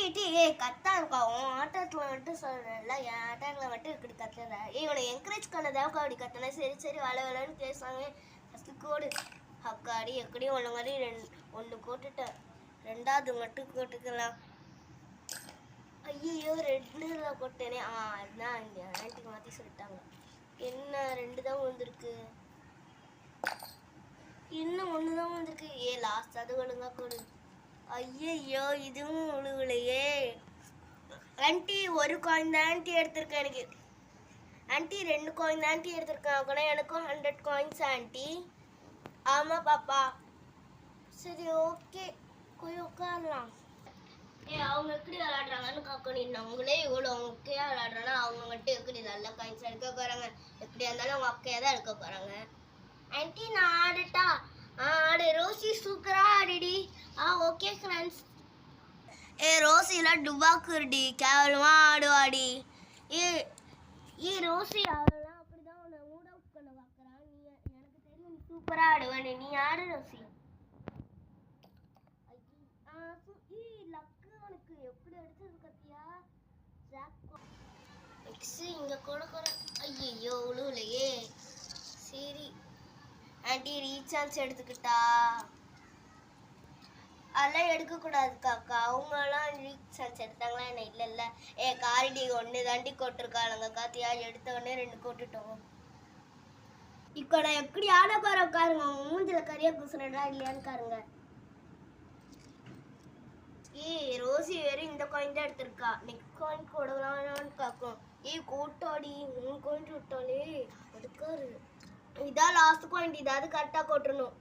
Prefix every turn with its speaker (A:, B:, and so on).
A: கத்தாங்கக்கா உன் ஆட்டத்தில் மட்டும் சொல்கிறேன்ல என் ஆட்டத்தில் மட்டும் இப்படி கத்துற இவனை என்கரேஜ் பண்ணதாக்கா அப்படி கத்துனா சரி சரி வளன்னு பேசுவாங்க ஃபஸ்ட்டு கோடு அக்காடி எப்படியும் ஒன்று மாதிரி ஒன்று போட்டுட்டேன் ரெண்டாவது மட்டும் போட்டுக்கலாம் ஐயோ ரெண்டு தான் போட்டேனே அதுதான் இங்கே ஆன்ட்டிக்கு மாற்றி சொல்லிட்டாங்க என்ன ரெண்டு தான் விழுந்துருக்கு இன்னும் ஒன்று தான் விழுந்துருக்கு லாஸ்ட் அது ஒழுங்கா கொடு ஐயோ இதுவும் விழுவலையே ஆன்ட்டி ஒரு காயின் தான் ஆன்ட்டி எடுத்திருக்கேன் எனக்கு ஆன்ட்டி 2 காயின் தான் ஆன்ட்டி எடுத்திருக்கேன் கூட எனக்கும் 100 காயின்ஸ் ஆன்ட்டி ஆமாம் பாப்பா சரி ஓகே போய் உட்காரலாம் அவங்க எப்படி விளையாடுறாங்கன்னு காக்கணும் அவங்களே இவ்வளோ மொக்கையாக விளையாடுறாங்கன்னா அவங்க மட்டும் எப்படி நல்ல காயின்ஸ் எடுக்க போகிறாங்க எப்படியா இருந்தாலும் அவங்க அக்கையாக தான் எடுக்க போகிறாங்க ஆன்ட்டி நான் ஆடட்டா ஆடு ரோசி சூப்பராக ஆடிடி ஓகே ஃப்ரெண்ட்ஸ் ரோசிலாம் டுபாக்குடி கேவலமாக ஆடுவாடி ரோசி அவெல்லாம் அப்படிதான் உன்னை மூட் அவுட் பண்ண பார்க்குறான் நீ எனக்கு தெரியும் நீ சூப்பராக ஆடுவேன் நீ ஆடு ரோசி லக்கு உனக்கு எப்படி எடுத்தது கத்தியா இங்கே கூட ஐயோ உழுவுலையே சரி ஆன்ட்டி ரீசார்ஜ் எடுத்துக்கிட்டா அதெல்லாம் எடுக்கக்கூடாதுக்காக்கா அவங்களாம் ரீசார்ஜ் எடுத்தாங்களா என்ன இல்லை காரிடி ஒன்று தாண்டி கொட்டிருக்காளுங்க காத்தியா எடுத்த உடனே 2 கொட்டுட்டோம் இப்போ நான் எப்படி ஆட போற உட்காருங்க அவங்க மூஞ்சில கறியா குசுறா இல்லையான்னு காருங்க ரோசி வேறு இந்த காயின் தான் எடுத்திருக்கா நெக்ஸ்ட் காயின் கொடுக்கலான்னு காக்கும் கூட்டாடி 3 காயின் விட்டாலே எடுக்காரு இதான் லாஸ்ட் காயின் இதாவது கரெக்டாக கொட்டுறணும்